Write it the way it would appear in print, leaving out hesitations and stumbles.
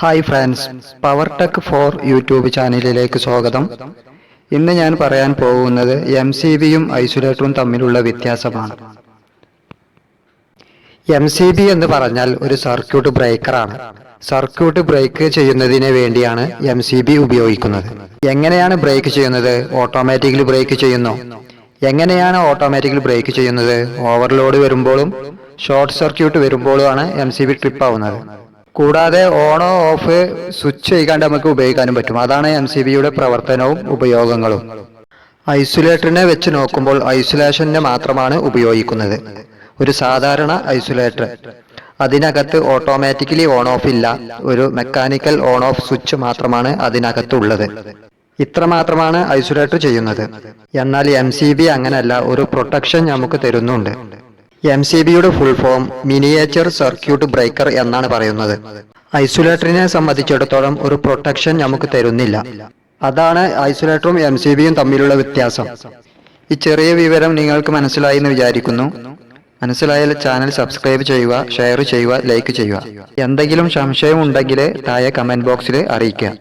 Hi friends, power tech four YouTube ചാനലിലേക്ക് സ്വാഗതം. ഇന്ന് ഞാൻ പറയാൻ പോകുന്നത് MCBയും ഐസൊലേറ്ററും തമ്മിലുള്ള വ്യത്യാസമാണ്. MCB എന്ന് പറഞ്ഞാൽ ഒരു സർക്യൂട്ട് ബ്രേക്കറാണ്. സർക്യൂട്ട് ബ്രേക്ക് ചെയ്യുന്നതിന് വേണ്ടിയാണ് MCB ഉപയോഗിക്കുന്നത്. എങ്ങനെയാണ് ബ്രേക്ക് ചെയ്യുന്നത്? ഓട്ടോമാറ്റിക്കലി ബ്രേക്ക് ചെയ്യുന്നു. എങ്ങനെയാണ് ഓട്ടോമാറ്റിക്കലി ബ്രേക്ക് ചെയ്യുന്നത്? ഓവർലോഡ് വരുമ്പോഴും ഷോർട്ട് സർക്യൂട്ട് വരുമ്പോഴുമാണ് MCB ട്രിപ്പ് ആവുന്നത്. കൂടാതെ ഓണോ ഓഫ് സ്വിച്ച് ചെയ്യാണ്ട് നമുക്ക് ഉപയോഗിക്കാനും പറ്റും. അതാണ് MCBയുടെ പ്രവർത്തനവും ഉപയോഗങ്ങളും. ഐസൊലേറ്ററിനെ വെച്ച് നോക്കുമ്പോൾ ഐസൊലേഷന് മാത്രമാണ് ഉപയോഗിക്കുന്നത്. ഒരു സാധാരണ ഐസൊലേറ്റർ അതിനകത്ത് ഓട്ടോമാറ്റിക്കലി ഓൺ ഓഫ് ഇല്ല, ഒരു മെക്കാനിക്കൽ ഓൺ ഓഫ് സ്വിച്ച് മാത്രമാണ് അതിനകത്തുള്ളത്. ഇത്ര മാത്രമാണ് ഐസൊലേറ്റർ ചെയ്യുന്നത്. എന്നാൽ MCB അങ്ങനല്ല, ഒരു പ്രൊട്ടക്ഷൻ നമുക്ക് തരുന്നുണ്ട്. MCBയുടെ full form miniature circuit breaker എന്നാണ് പറയുന്നത്. ഐസൊലേറ്ററിനെ സംബന്ധിച്ചിടത്തോളം ഒരു പ്രൊട്ടക്ഷൻ നമുക്ക് തരുന്നില്ല. അതാണ് ഐസൊലേറ്ററും MCBയും തമ്മിലുള്ള വ്യത്യാസം. ഈ ചെറിയ വിവരം നിങ്ങൾക്ക് മനസ്സിലായി എന്ന് വിചാരിക്കുന്നു. മനസ്സിലായാൽ ചാനൽ സബ്സ്ക്രൈബ് ചെയ്യുക, ഷെയർ ചെയ്യുക, ലൈക്ക് ചെയ്യുക. എന്തെങ്കിലും സംശയം ഉണ്ടെങ്കിൽ താഴെ കമന്റ് ബോക്സിൽ അറിയിക്കുക.